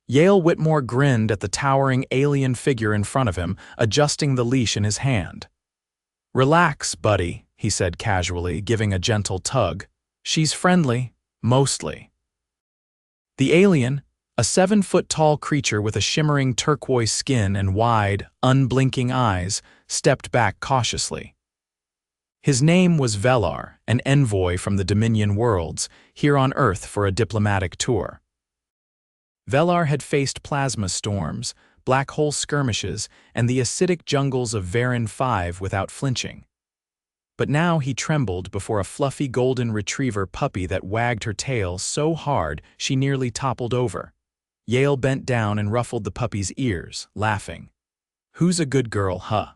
Yale Whitmore grinned at the towering alien figure in front of him, adjusting the leash in his hand. "Relax, buddy," he said casually, giving a gentle tug. "She's friendly, mostly." The alien, a 7-foot-tall creature with a shimmering turquoise skin and wide, unblinking eyes, stepped back cautiously. His name was Velar, an envoy from the Dominion worlds, here on Earth for a diplomatic tour. Velar had faced plasma storms, black hole skirmishes, and the acidic jungles of Varan 5 without flinching. But now he trembled before a fluffy golden retriever puppy that wagged her tail so hard she nearly toppled over. Yale bent down and ruffled the puppy's ears, laughing. "Who's a good girl, huh?"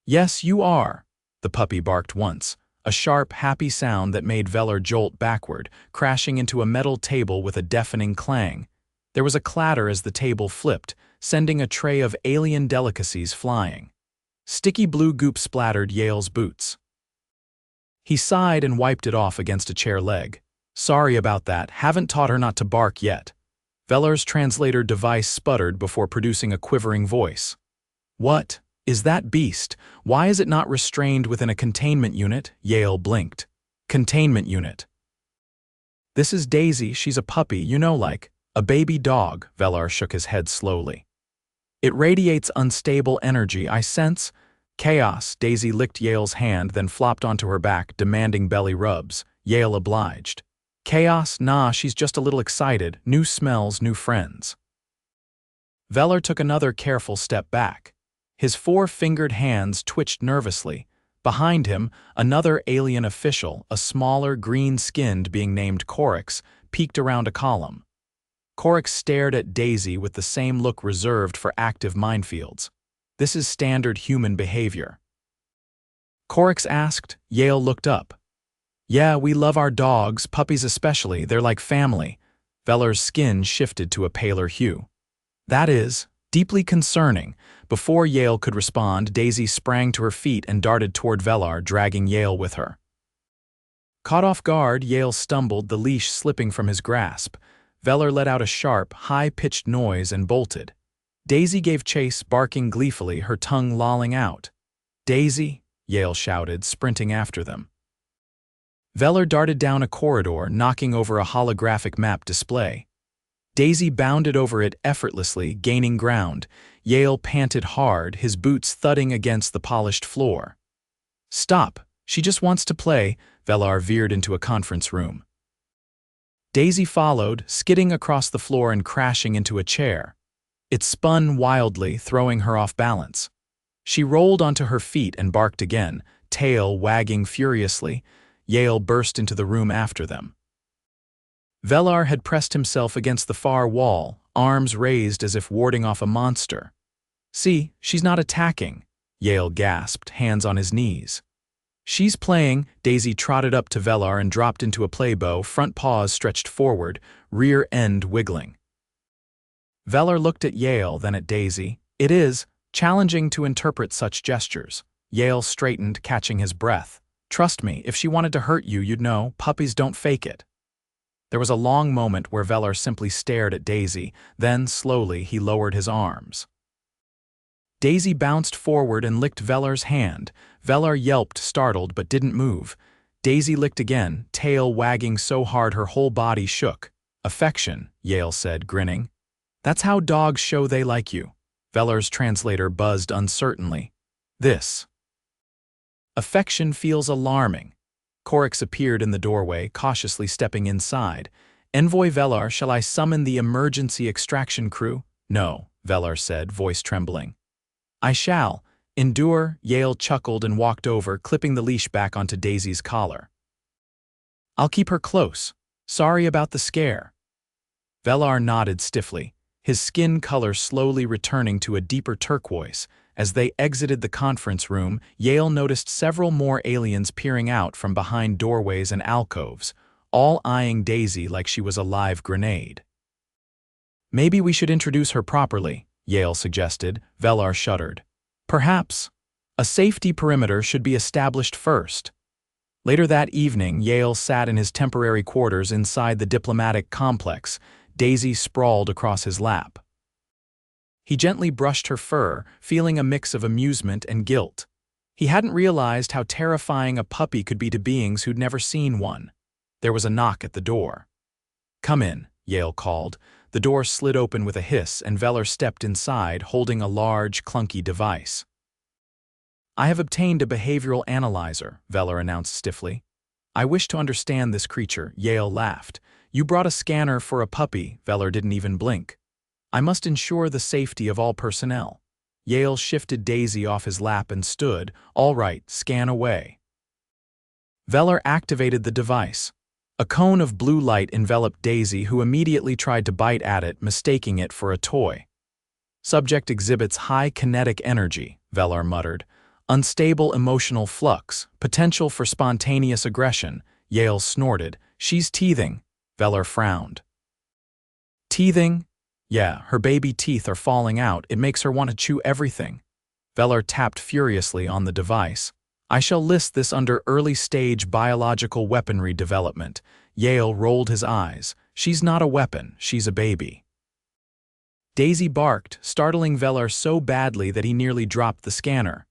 "Yes, you are," the puppy barked once, a sharp, happy sound that made Velar jolt backward, crashing into a metal table with a deafening clang. There was a clatter as the table flipped, sending a tray of alien delicacies flying. Sticky blue goop splattered Yale's boots. He sighed and wiped it off against a chair leg. "Sorry about that, haven't taught her not to bark yet." Velar's translator device sputtered before producing a quivering voice. "What is that beast? Why is it not restrained within a containment unit?" Yale blinked. "Containment unit." "This is Daisy, she's a puppy, you know, like a baby dog," Velar shook his head slowly. "It radiates unstable energy, I sense." "Chaos." Daisy licked Yale's hand, then flopped onto her back, demanding belly rubs. Yale obliged. "Chaos? Nah, she's just a little excited. New smells, new friends." Velar took another careful step back. His 4-fingered hands twitched nervously. Behind him, another alien official, a smaller, green-skinned being named Corix, peeked around a column. Corix stared at Daisy with the same look reserved for active minefields. "This is standard human behavior." Corix asked. Yale looked up. "Yeah, we love our dogs, puppies especially, they're like family." Velar's skin shifted to a paler hue. "That is deeply concerning." Before Yale could respond, Daisy sprang to her feet and darted toward Velar, dragging Yale with her. Caught off guard, Yale stumbled, the leash slipping from his grasp. Velar let out a sharp, high-pitched noise and bolted. Daisy gave chase, barking gleefully, her tongue lolling out. "Daisy!" Yale shouted, sprinting after them. Velar darted down a corridor, knocking over a holographic map display. Daisy bounded over it effortlessly, gaining ground. Yale panted hard, his boots thudding against the polished floor. "Stop, she just wants to play." Velar veered into a conference room. Daisy followed, skidding across the floor and crashing into a chair. It spun wildly, throwing her off balance. She rolled onto her feet and barked again, tail wagging furiously. Yale burst into the room after them. Velar had pressed himself against the far wall, arms raised as if warding off a monster. "See, she's not attacking," Yale gasped, hands on his knees. "She's playing." Daisy trotted up to Velar and dropped into a playbow, front paws stretched forward, rear end wiggling. Velar looked at Yale, then at Daisy. "It is challenging to interpret such gestures." Yale straightened, catching his breath. "Trust me, if she wanted to hurt you, you'd know. Puppies don't fake it." There was a long moment where Velar simply stared at Daisy, then, slowly, he lowered his arms. Daisy bounced forward and licked Velar's hand. Velar yelped, startled, but didn't move. Daisy licked again, tail wagging so hard her whole body shook. "Affection," Yale said, grinning. "That's how dogs show they like you." Velar's translator buzzed uncertainly. "This affection feels alarming." Corix appeared in the doorway, cautiously stepping inside. "Envoy Velar, shall I summon the emergency extraction crew?" "No," Velar said, voice trembling. "I shall. Endure." Yale chuckled and walked over, clipping the leash back onto Daisy's collar. "I'll keep her close. Sorry about the scare." Velar nodded stiffly, his skin color slowly returning to a deeper turquoise. As they exited the conference room, Yale noticed several more aliens peering out from behind doorways and alcoves, all eyeing Daisy like she was a live grenade. "Maybe we should introduce her properly," Yale suggested. Velar shuddered. "Perhaps. A safety perimeter should be established first." Later that evening, Yale sat in his temporary quarters inside the diplomatic complex. Daisy sprawled across his lap. He gently brushed her fur, feeling a mix of amusement and guilt. He hadn't realized how terrifying a puppy could be to beings who'd never seen one. There was a knock at the door. "Come in," Yale called. The door slid open with a hiss, and Veller stepped inside, holding a large, clunky device. "I have obtained a behavioral analyzer," Veller announced stiffly. "I wish to understand this creature," Yale laughed. "You brought a scanner for a puppy," Veller didn't even blink. "I must ensure the safety of all personnel." Yale shifted Daisy off his lap and stood. "All right, scan away." Veller activated the device. A cone of blue light enveloped Daisy, who immediately tried to bite at it, mistaking it for a toy. "Subject exhibits high kinetic energy," Veller muttered. "Unstable emotional flux, potential for spontaneous aggression." Yale snorted. "She's teething." Veller frowned. "Teething? Yeah, her baby teeth are falling out. It makes her want to chew everything." Veller tapped furiously on the device. "I shall list this under early-stage biological weaponry development." Yale rolled his eyes. "She's not a weapon, she's a baby." Daisy barked, startling Veller so badly that he nearly dropped the scanner.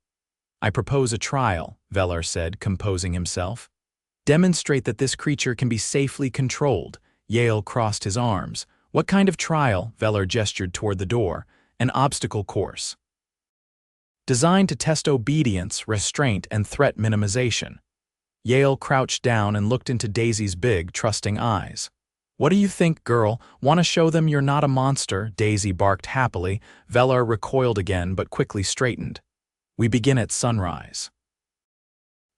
"I propose a trial," Veller said, composing himself. "Demonstrate that this creature can be safely controlled." Yale crossed his arms. "What kind of trial?" Veller gestured toward the door. "An obstacle course. Designed to test obedience, restraint, and threat minimization." Yale crouched down and looked into Daisy's big, trusting eyes. "What do you think, girl? Want to show them you're not a monster?" Daisy barked happily. Veller recoiled again, but quickly straightened. "We begin at sunrise."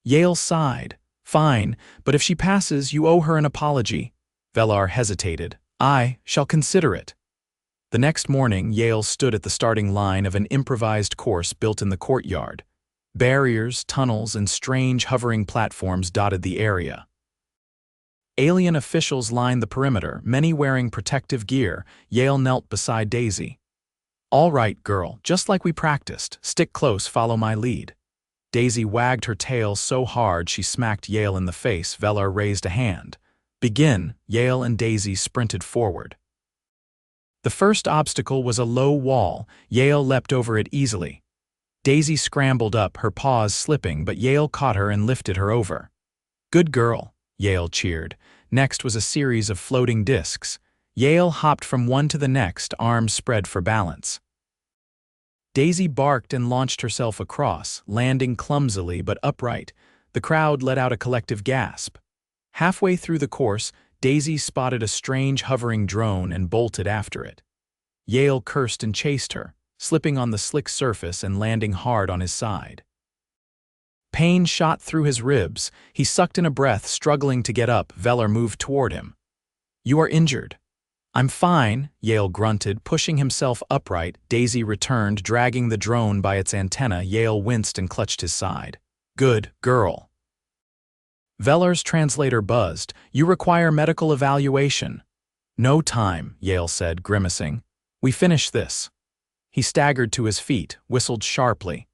Yale sighed. "Fine, but if she passes, you owe her an apology." Veller hesitated. "I shall consider it." The next morning, Yale stood at the starting line of an improvised course built in the courtyard. Barriers, tunnels, and strange hovering platforms dotted the area. Alien officials lined the perimeter, many wearing protective gear. Yale knelt beside Daisy. "All right, girl, just like we practiced. Stick close, follow my lead." Daisy wagged her tail so hard she smacked Yale in the face. Veller raised a hand. "Begin." Yale and Daisy sprinted forward. The first obstacle was a low wall. Yale leapt over it easily. Daisy scrambled up, her paws slipping, but Yale caught her and lifted her over. "Good girl," Yale cheered. Next was a series of floating discs. Yale hopped from one to the next, arms spread for balance. Daisy barked and launched herself across, landing clumsily but upright. The crowd let out a collective gasp. Halfway through the course, Daisy spotted a strange hovering drone and bolted after it. Yale cursed and chased her, slipping on the slick surface and landing hard on his side. Pain shot through his ribs. He sucked in a breath, struggling to get up. Veller moved toward him. "You are injured." "I'm fine," Yale grunted, pushing himself upright. Daisy returned, dragging the drone by its antenna. Yale winced and clutched his side. "Good girl." Veller's translator buzzed. "You require medical evaluation." "No time," Yale said, grimacing. "We finish this." He staggered to his feet, whistled sharply.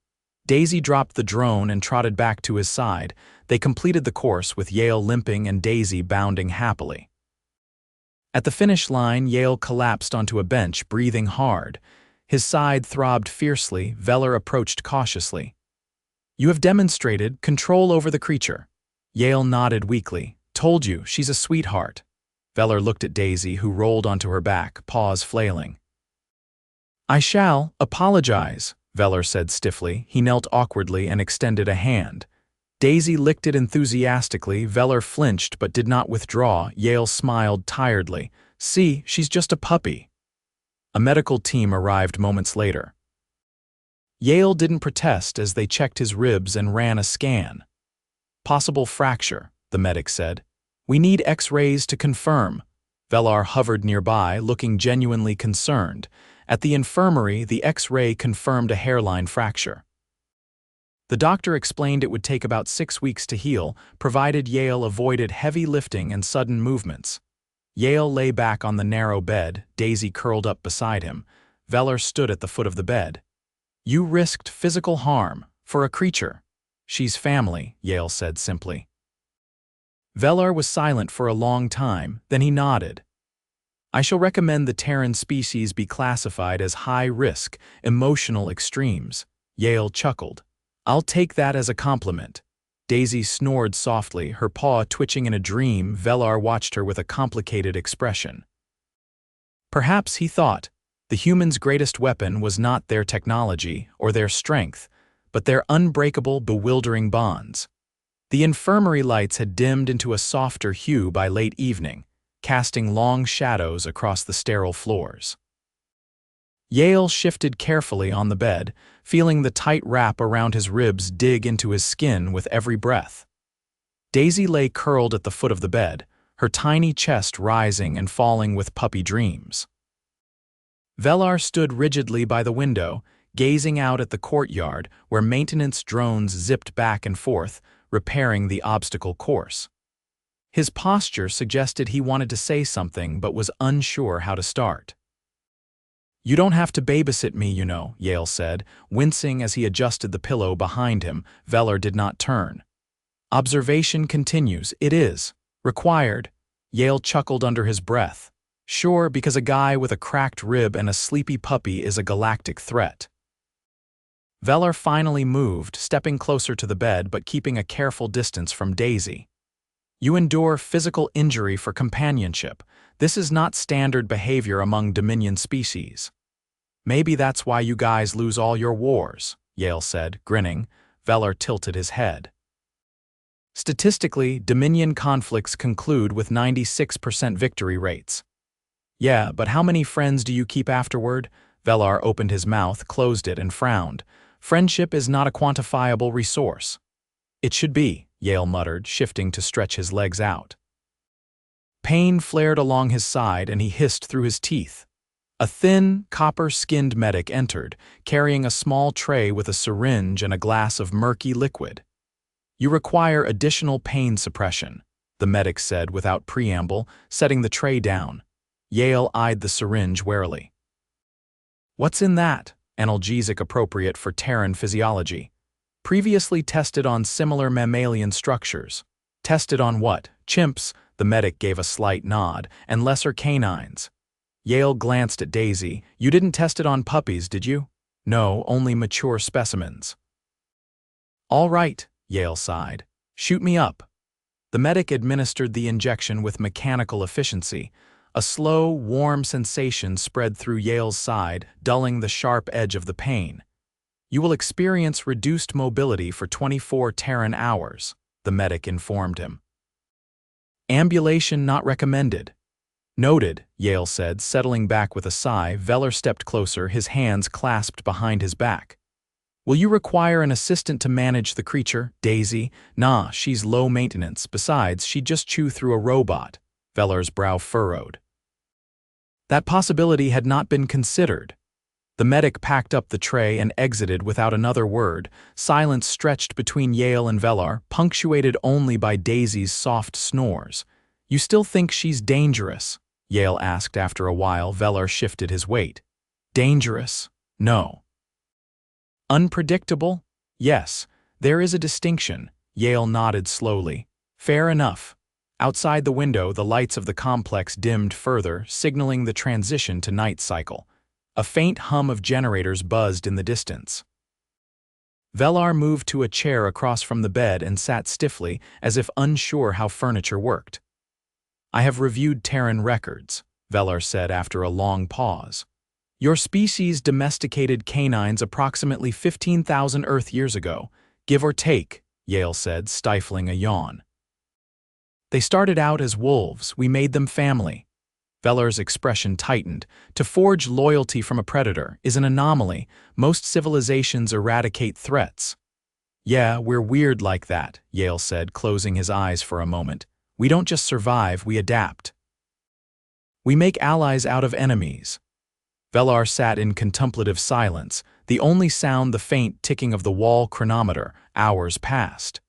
Daisy dropped the drone and trotted back to his side. They completed the course with Yale limping and Daisy bounding happily. At the finish line, Yale collapsed onto a bench, breathing hard. His side throbbed fiercely. Veller approached cautiously. "You have demonstrated control over the creature." Yale nodded weakly. "Told you, she's a sweetheart." Veller looked at Daisy, who rolled onto her back, paws flailing. "I shall apologize," Veller said stiffly. He knelt awkwardly and extended a hand. Daisy licked it enthusiastically. Veller flinched but did not withdraw. Yale smiled tiredly. "See, she's just a puppy." A medical team arrived moments later. Yale didn't protest as they checked his ribs and ran a scan. "Possible fracture," the medic said. "We need X-rays to confirm." Veller hovered nearby, looking genuinely concerned. At the infirmary, the X-ray confirmed a hairline fracture. The doctor explained it would take about 6 weeks to heal, provided Yale avoided heavy lifting and sudden movements. Yale lay back on the narrow bed, Daisy curled up beside him. Veller stood at the foot of the bed. "You risked physical harm for a creature." "She's family," Yale said simply. Veller was silent for a long time, then he nodded. I shall recommend the Terran species be classified as high-risk, emotional extremes. Yale chuckled. I'll take that as a compliment. Daisy snored softly, her paw twitching in a dream. Velar watched her with a complicated expression. Perhaps, he thought, the humans' greatest weapon was not their technology or their strength, but their unbreakable, bewildering bonds. The infirmary lights had dimmed into a softer hue by late evening, casting long shadows across the sterile floors. Yale shifted carefully on the bed, feeling the tight wrap around his ribs dig into his skin with every breath. Daisy lay curled at the foot of the bed, her tiny chest rising and falling with puppy dreams. Velar stood rigidly by the window, gazing out at the courtyard where maintenance drones zipped back and forth, repairing the obstacle course. His posture suggested he wanted to say something but was unsure how to start. You don't have to babysit me, you know, Yale said, wincing as he adjusted the pillow behind him. Velar did not turn. Observation continues. It is required. Yale chuckled under his breath. Sure, because a guy with a cracked rib and a sleepy puppy is a galactic threat. Velar finally moved, stepping closer to the bed but keeping a careful distance from Daisy. You endure physical injury for companionship. This is not standard behavior among Dominion species. Maybe that's why you guys lose all your wars, Yale said, grinning. Velar tilted his head. Statistically, Dominion conflicts conclude with 96% victory rates. Yeah, but how many friends do you keep afterward? Velar opened his mouth, closed it, and frowned. Friendship is not a quantifiable resource. It should be, Yale muttered, shifting to stretch his legs out. Pain flared along his side and he hissed through his teeth. A thin, copper-skinned medic entered, carrying a small tray with a syringe and a glass of murky liquid. You require additional pain suppression, the medic said without preamble, setting the tray down. Yale eyed the syringe warily. What's in that? Analgesic appropriate for Terran physiology. Previously tested on similar mammalian structures. Tested on what? Chimps, the medic gave a slight nod, and lesser canines. Yale glanced at Daisy. You didn't test it on puppies, did you? No, only mature specimens. All right, Yale sighed. Shoot me up. The medic administered the injection with mechanical efficiency. A slow, warm sensation spread through Yale's side, dulling the sharp edge of the pain. You will experience reduced mobility for 24 Terran hours, the medic informed him. Ambulation not recommended. Noted, Yale said, settling back with a sigh. Velar stepped closer, his hands clasped behind his back. Will you require an assistant to manage the creature, Daisy? Nah, she's low maintenance. Besides, she'd just chew through a robot. Velar's brow furrowed. That possibility had not been considered. The medic packed up the tray and exited without another word. Silence stretched between Yale and Velar, punctuated only by Daisy's soft snores. You still think she's dangerous? Yale asked after a while. Velar shifted his weight. Dangerous? No. Unpredictable? Yes. There is a distinction. Yale nodded slowly. Fair enough. Outside the window, the lights of the complex dimmed further, signaling the transition to night cycle. A faint hum of generators buzzed in the distance. Velar moved to a chair across from the bed and sat stiffly, as if unsure how furniture worked. I have reviewed Terran records, Velar said after a long pause. Your species domesticated canines approximately 15,000 Earth years ago, give or take, Yale said, stifling a yawn. They started out as wolves. We made them family. Velar's expression tightened. To forge loyalty from a predator is an anomaly. Most civilizations eradicate threats. Yeah, we're weird like that, Yale said, closing his eyes for a moment. We don't just survive, we adapt. We make allies out of enemies. Velar sat in contemplative silence, the only sound the faint ticking of the wall chronometer. Hours passed.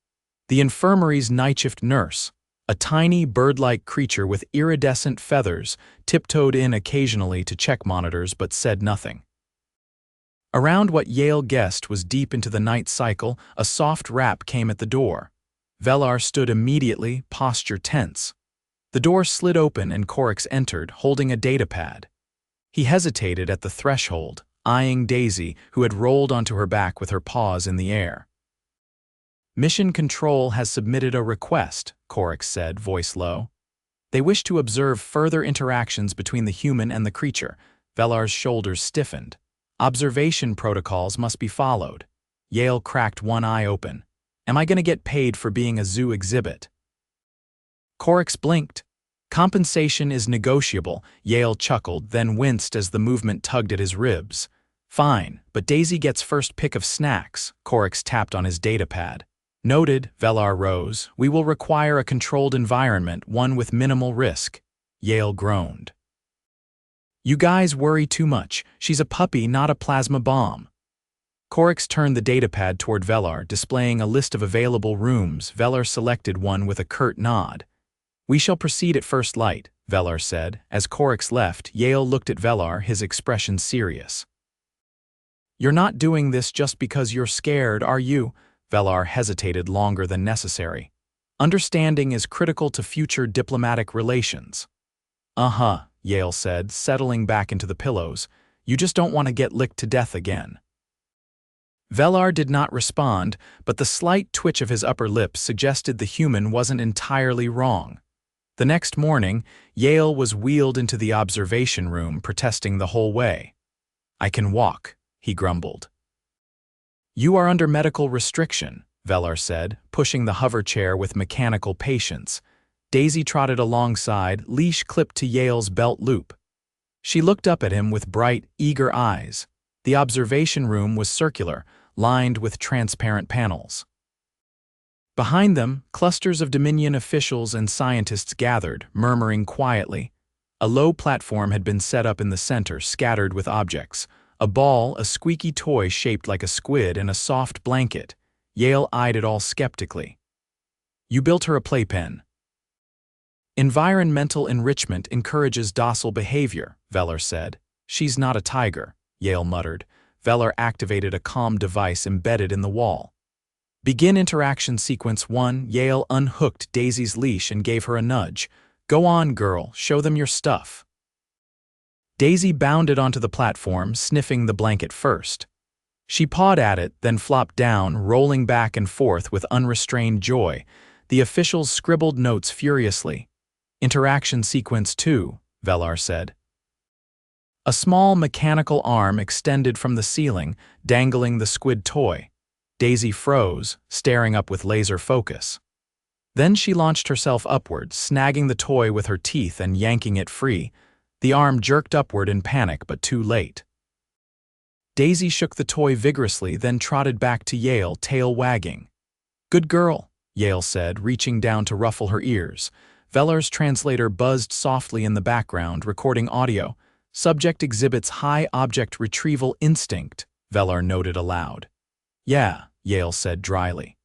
The infirmary's night shift nurse, a tiny bird-like creature with iridescent feathers, tiptoed in occasionally to check monitors but said nothing. Around what Yale guessed was deep into the night cycle, a soft rap came at the door. Velar stood immediately, posture tense. The door slid open and Corix entered, holding a datapad. He hesitated at the threshold, eyeing Daisy, who had rolled onto her back with her paws in the air. "Mission Control has submitted a request," Corix said, voice low. "They wish to observe further interactions between the human and the creature." Velar's shoulders stiffened. "Observation protocols must be followed." Yale cracked one eye open. "Am I going to get paid for being a zoo exhibit?" Corix blinked. "Compensation is negotiable," Yale chuckled, then winced as the movement tugged at his ribs. "Fine, but Daisy gets first pick of snacks," Corix tapped on his datapad. "Noted," Velar rose. "We will require a controlled environment, one with minimal risk." Yale groaned. "You guys worry too much. She's a puppy, not a plasma bomb." Corix turned the datapad toward Velar, displaying a list of available rooms. Velar selected one with a curt nod. "We shall proceed at first light," Velar said. As Corix left, Yale looked at Velar, his expression serious. "You're not doing this just because you're scared, are you?" Velar hesitated longer than necessary. "Understanding is critical to future diplomatic relations." "Uh-huh," Yale said, settling back into the pillows. "You just don't want to get licked to death again." Velar did not respond, but the slight twitch of his upper lip suggested the human wasn't entirely wrong. The next morning, Yale was wheeled into the observation room, protesting the whole way. "I can walk," he grumbled. "You are under medical restriction," Velar said, pushing the hover chair with mechanical patience. Daisy trotted alongside, leash clipped to Yale's belt loop. She looked up at him with bright, eager eyes. The observation room was circular, lined with transparent panels. Behind them, clusters of Dominion officials and scientists gathered, murmuring quietly. A low platform had been set up in the center, scattered with objects. A ball, a squeaky toy shaped like a squid, and a soft blanket. Yale eyed it all skeptically. "You built her a playpen." "Environmental enrichment encourages docile behavior," Velar said. "She's not a tiger," Yale muttered. Velar activated a comm device embedded in the wall. "Begin interaction sequence 1. Yale unhooked Daisy's leash and gave her a nudge. "Go on, girl, show them your stuff." Daisy bounded onto the platform, sniffing the blanket first. She pawed at it, then flopped down, rolling back and forth with unrestrained joy. The officials scribbled notes furiously. "Interaction sequence 2, Velar said. A small mechanical arm extended from the ceiling, dangling the squid toy. Daisy froze, staring up with laser focus. Then she launched herself upward, snagging the toy with her teeth and yanking it free. The arm jerked upward in panic, but too late. Daisy shook the toy vigorously, then trotted back to Yale, tail wagging. "Good girl," Yale said, reaching down to ruffle her ears. Velar's translator buzzed softly in the background, recording audio. "Subject exhibits high object retrieval instinct," Velar noted aloud. "Yeah," Yale said dryly.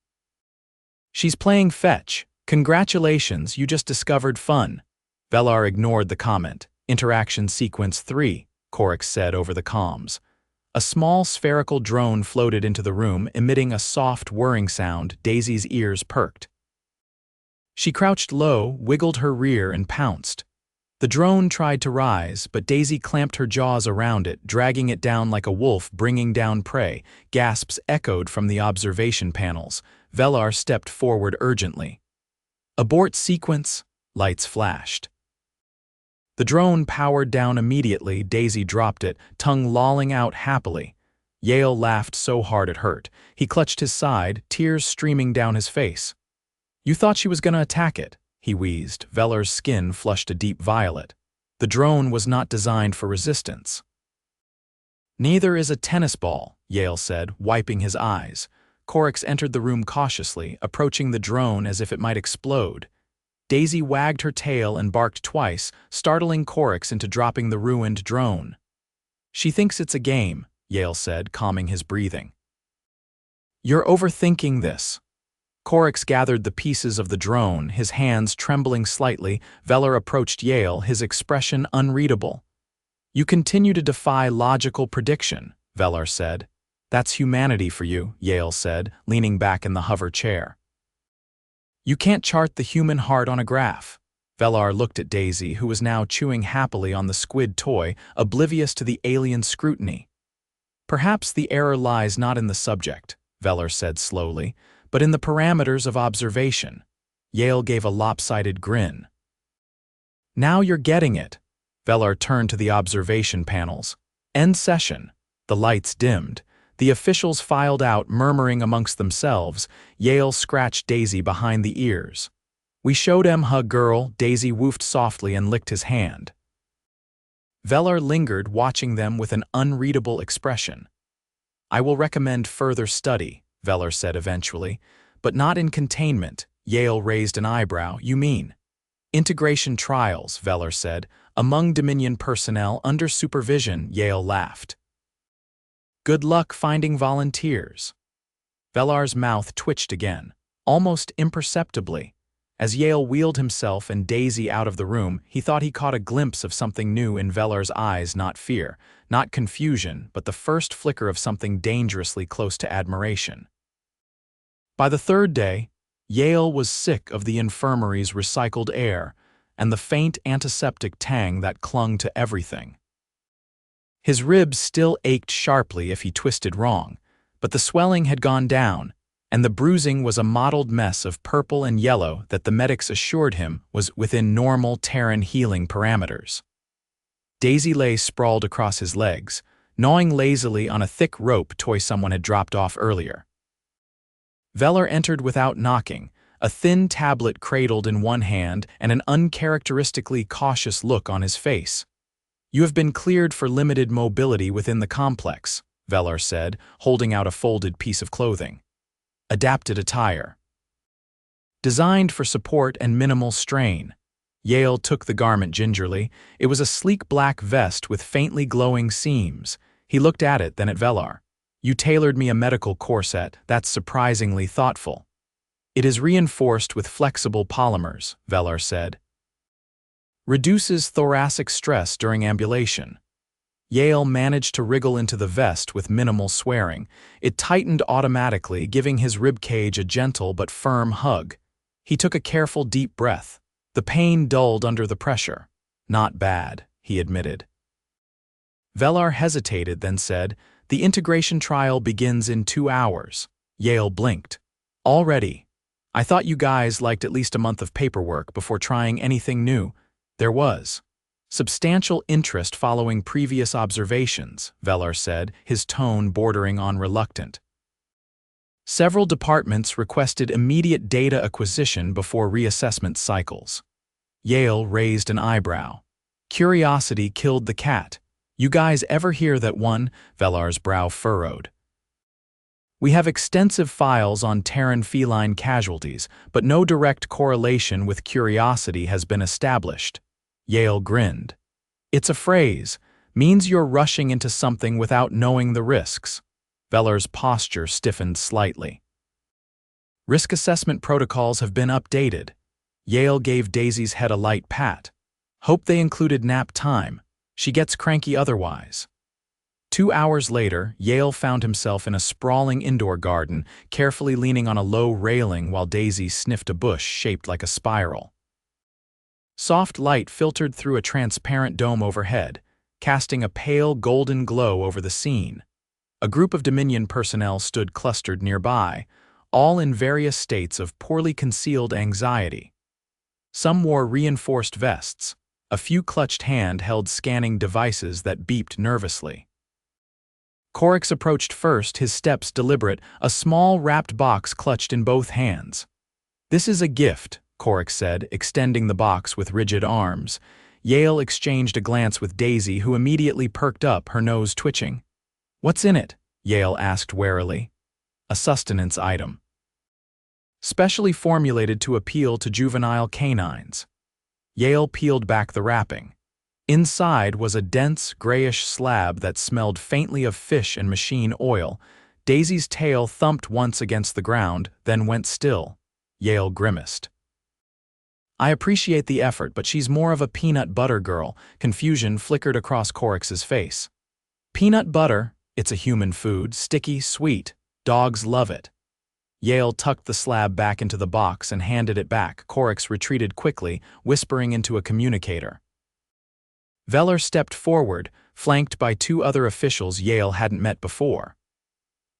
"She's playing fetch. Congratulations, you just discovered fun." Velar ignored the comment. "Interaction sequence 3, Corix said over the comms. A small spherical drone floated into the room, emitting a soft whirring sound. Daisy's ears perked. She crouched low, wiggled her rear, and pounced. The drone tried to rise, but Daisy clamped her jaws around it, dragging it down like a wolf bringing down prey. Gasps echoed from the observation panels. Velar stepped forward urgently. "Abort sequence," lights flashed. The drone powered down immediately. Daisy dropped it, tongue lolling out happily. Yale laughed so hard it hurt. He clutched his side, tears streaming down his face. "You thought she was going to attack it," he wheezed. Velar's skin flushed a deep violet. "The drone was not designed for resistance." "Neither is a tennis ball," Yale said, wiping his eyes. Corix entered the room cautiously, approaching the drone as if it might explode. Daisy wagged her tail and barked twice, startling Corix into dropping the ruined drone. "She thinks it's a game," Yale said, calming his breathing. "You're overthinking this." Corix gathered the pieces of the drone, his hands trembling slightly. Velar approached Yale, his expression unreadable. "You continue to defy logical prediction," Velar said. "That's humanity for you," Yale said, leaning back in the hover chair. "You can't chart the human heart on a graph." Velar looked at Daisy, who was now chewing happily on the squid toy, oblivious to the alien scrutiny. Perhaps the error lies not in the subject, Velar said slowly, but in the parameters of observation. Yale gave a lopsided grin. Now you're getting it. Velar turned to the observation panels. End session. The lights dimmed. The officials filed out, murmuring amongst themselves. Yale scratched Daisy behind the ears. We showed em hug girl, Daisy woofed softly and licked his hand. Velar lingered, watching them with an unreadable expression. I will recommend further study, Velar said eventually, but not in containment. Yale raised an eyebrow. You mean? Integration trials, Velar said, among Dominion personnel under supervision. Yale laughed. Good luck finding volunteers. Velar's mouth twitched again, almost imperceptibly. As Yale wheeled himself and Daisy out of the room, he thought he caught a glimpse of something new in Velar's eyes, not fear, not confusion, but the first flicker of something dangerously close to admiration. By the third day, Yale was sick of the infirmary's recycled air and the faint antiseptic tang that clung to everything. His ribs still ached sharply if he twisted wrong, but the swelling had gone down, and the bruising was a mottled mess of purple and yellow that the medics assured him was within normal Terran healing parameters. Daisy lay sprawled across his legs, gnawing lazily on a thick rope toy someone had dropped off earlier. Velar entered without knocking, a thin tablet cradled in one hand and an uncharacteristically cautious look on his face. You have been cleared for limited mobility within the complex, Velar said, holding out a folded piece of clothing. Adapted attire. Designed for support and minimal strain. Yale took the garment gingerly. It was a sleek black vest with faintly glowing seams. He looked at it, then at Velar. You tailored me a medical corset. That's surprisingly thoughtful. It is reinforced with flexible polymers, Velar said. Reduces thoracic stress during ambulation. Yale managed to wriggle into the vest with minimal swearing. It tightened automatically, giving his ribcage a gentle but firm hug. He took a careful deep breath. The pain dulled under the pressure. Not bad, he admitted. Velar hesitated, then said, The integration trial begins in 2 hours. Yale blinked. Already. I thought you guys liked at least a month of paperwork before trying anything new. There was substantial interest following previous observations, Velar said, his tone bordering on reluctant. Several departments requested immediate data acquisition before reassessment cycles. Yale raised an eyebrow. Curiosity killed the cat. You guys ever hear that one? Velar's brow furrowed. We have extensive files on Terran feline casualties, but no direct correlation with curiosity has been established. Yale grinned. It's a phrase. Means you're rushing into something without knowing the risks. Velar's posture stiffened slightly. Risk assessment protocols have been updated. Yale gave Daisy's head a light pat. Hope they included nap time. She gets cranky otherwise. 2 hours later, Yale found himself in a sprawling indoor garden, carefully leaning on a low railing while Daisy sniffed a bush shaped like a spiral. Soft light filtered through a transparent dome overhead, casting a pale golden glow over the scene. A group of Dominion personnel stood clustered nearby, all in various states of poorly concealed anxiety. Some wore reinforced vests. A few clutched hand-held scanning devices that beeped nervously. Corix approached first, his steps deliberate, a small wrapped box clutched in both hands. This is a gift, Corix said, extending the box with rigid arms. Yale exchanged a glance with Daisy, who immediately perked up, her nose twitching. What's in it? Yale asked warily. A sustenance item. Specially formulated to appeal to juvenile canines. Yale peeled back the wrapping. Inside was a dense, grayish slab that smelled faintly of fish and machine oil. Daisy's tail thumped once against the ground, then went still. Yale grimaced. I appreciate the effort, but she's more of a peanut butter girl. Confusion flickered across Corix's face. Peanut butter? It's a human food, sticky, sweet. Dogs love it. Yale tucked the slab back into the box and handed it back. Corix retreated quickly, whispering into a communicator. Veller stepped forward, flanked by two other officials Yale hadn't met before.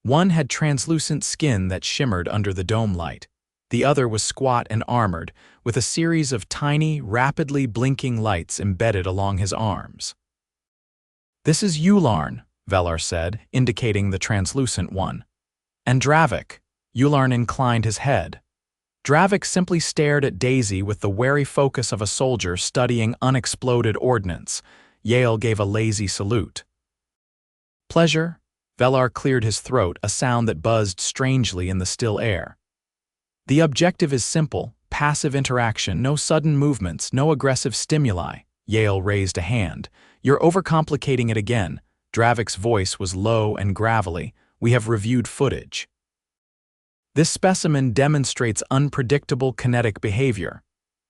One had translucent skin that shimmered under the dome light. The other was squat and armored, with a series of tiny, rapidly blinking lights embedded along his arms. "This is Ularn," Velar said, indicating the translucent one. "And Dravik." Ularn inclined his head. Dravik simply stared at Daisy with the wary focus of a soldier studying unexploded ordnance. Yale gave a lazy salute. "Pleasure?" Velar cleared his throat, a sound that buzzed strangely in the still air. "The objective is simple, passive interaction, no sudden movements, no aggressive stimuli." Yale raised a hand. "You're overcomplicating it again." Dravik's voice was low and gravelly. "We have reviewed footage. This specimen demonstrates unpredictable kinetic behavior."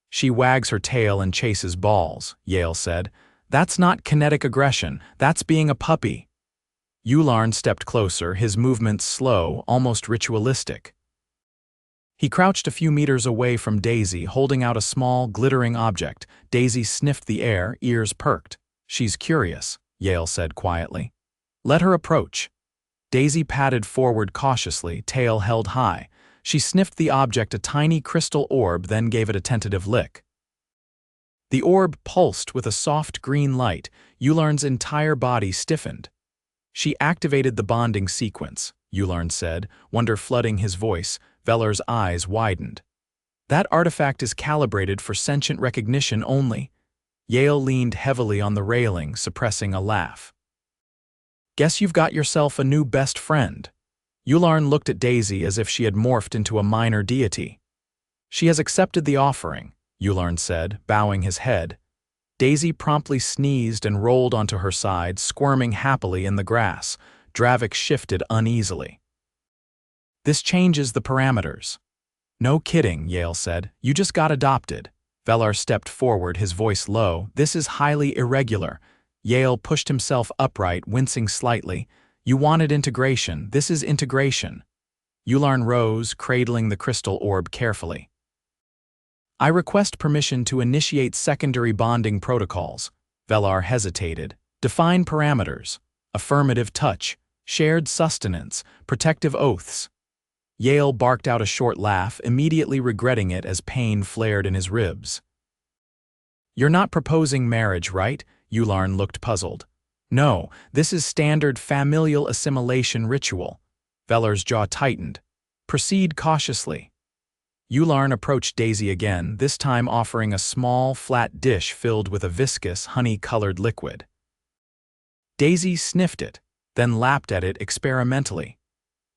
"She wags her tail and chases balls," Yale said. "That's not kinetic aggression, that's being a puppy." Ularn stepped closer, his movements slow, almost ritualistic. He crouched a few meters away from Daisy, holding out a small, glittering object. Daisy sniffed the air, ears perked. "She's curious," Yale said quietly. "Let her approach." Daisy padded forward cautiously, tail held high. She sniffed the object, a tiny crystal orb, then gave it a tentative lick. The orb pulsed with a soft green light. Ularn's entire body stiffened. "She activated the bonding sequence," Ularn said, wonder flooding his voice. Veller's eyes widened. "That artifact is calibrated for sentient recognition only." Yale leaned heavily on the railing, suppressing a laugh. "Guess you've got yourself a new best friend." Ularn looked at Daisy as if she had morphed into a minor deity. "She has accepted the offering," Ularn said, bowing his head. Daisy promptly sneezed and rolled onto her side, squirming happily in the grass. Dravik shifted uneasily. "This changes the parameters." "No kidding," Yale said. "You just got adopted." Velar stepped forward, his voice low. "This is highly irregular." Yale pushed himself upright, wincing slightly. "You wanted integration. This is integration." Ularn rose, cradling the crystal orb carefully. "I request permission to initiate secondary bonding protocols." Velar hesitated. "Define parameters. Affirmative touch. Shared sustenance. Protective oaths." Yale barked out a short laugh, immediately regretting it as pain flared in his ribs. "You're not proposing marriage, right?" Ularn looked puzzled. "No, this is standard familial assimilation ritual." Veller's jaw tightened. "Proceed cautiously." Ularn approached Daisy again, this time offering a small, flat dish filled with a viscous, honey-colored liquid. Daisy sniffed it, then lapped at it experimentally.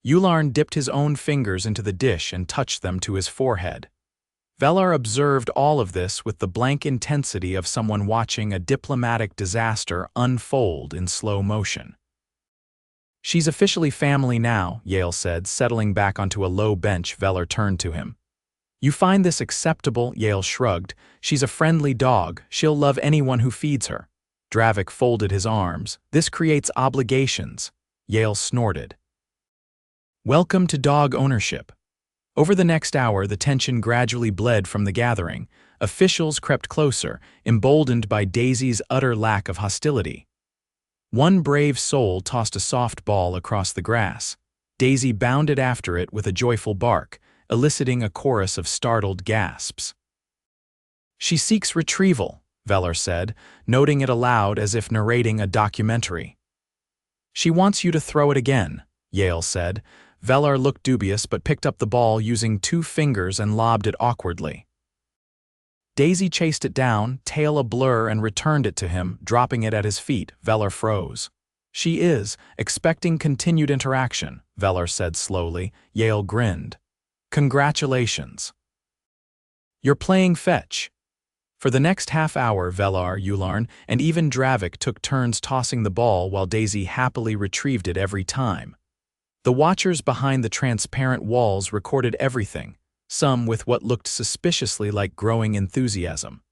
Ularn dipped his own fingers into the dish and touched them to his forehead. Velar observed all of this with the blank intensity of someone watching a diplomatic disaster unfold in slow motion. "She's officially family now," Yale said, settling back onto a low bench. Velar turned to him. "You find this acceptable?" Yale shrugged. "She's a friendly dog. She'll love anyone who feeds her." Dravik folded his arms. "This creates obligations." Yale snorted. "Welcome to dog ownership." Over the next hour, the tension gradually bled from the gathering. Officials crept closer, emboldened by Daisy's utter lack of hostility. One brave soul tossed a soft ball across the grass. Daisy bounded after it with a joyful bark, eliciting a chorus of startled gasps. "She seeks retrieval," Velar said, noting it aloud as if narrating a documentary. "She wants you to throw it again," Yale said. Velar looked dubious but picked up the ball using 2 fingers and lobbed it awkwardly. Daisy chased it down, tail a blur, and returned it to him, dropping it at his feet. Velar froze. "She is, expecting continued interaction," Velar said slowly. Yale grinned. "Congratulations. You're playing fetch." For the next half hour, Velar, Ularn, and even Dravik took turns tossing the ball while Daisy happily retrieved it every time. The watchers behind the transparent walls recorded everything, some with what looked suspiciously like growing enthusiasm.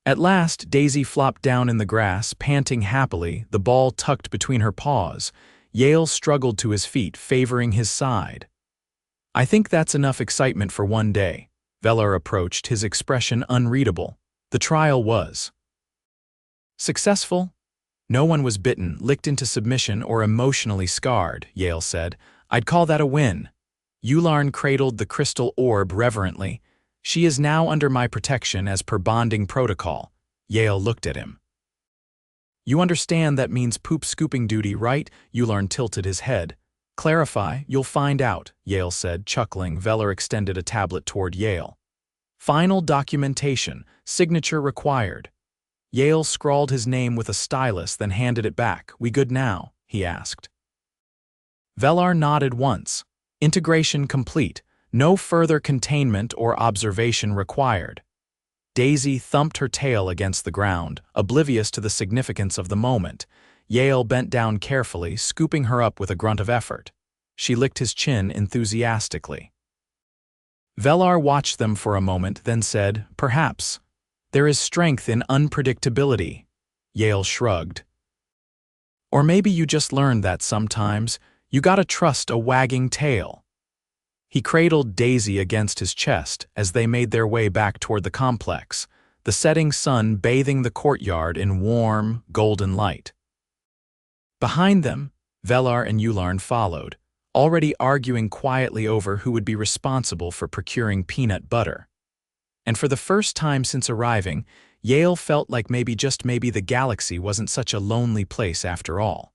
At last, Daisy flopped down in the grass, panting happily, the ball tucked between her paws. Yale struggled to his feet, favoring his side. I think that's enough excitement for one day. Velar approached, his expression unreadable. The trial was successful. No one was bitten, licked into submission, or emotionally scarred, Yale said. I'd call that a win. Ularn cradled the crystal orb reverently. She is now under my protection as per bonding protocol. Yale looked at him. You understand that means poop-scooping duty, right? Ularn tilted his head. Clarify, you'll find out, Yale said, chuckling. Velar extended a tablet toward Yale. Final documentation, signature required. Yale scrawled his name with a stylus, then handed it back. We good now? He asked. Velar nodded once. Integration complete. No further containment or observation required. Daisy thumped her tail against the ground, oblivious to the significance of the moment. Yale bent down carefully, scooping her up with a grunt of effort. She licked his chin enthusiastically. Velar watched them for a moment, then said, Perhaps. There is strength in unpredictability. Yale shrugged. Or maybe you just learned that sometimes. You gotta trust a wagging tail. He cradled Daisy against his chest as they made their way back toward the complex, the setting sun bathing the courtyard in warm, golden light. Behind them, Velar and Ularn followed, already arguing quietly over who would be responsible for procuring peanut butter. And for the first time since arriving, Yale felt like maybe, just maybe, the galaxy wasn't such a lonely place after all.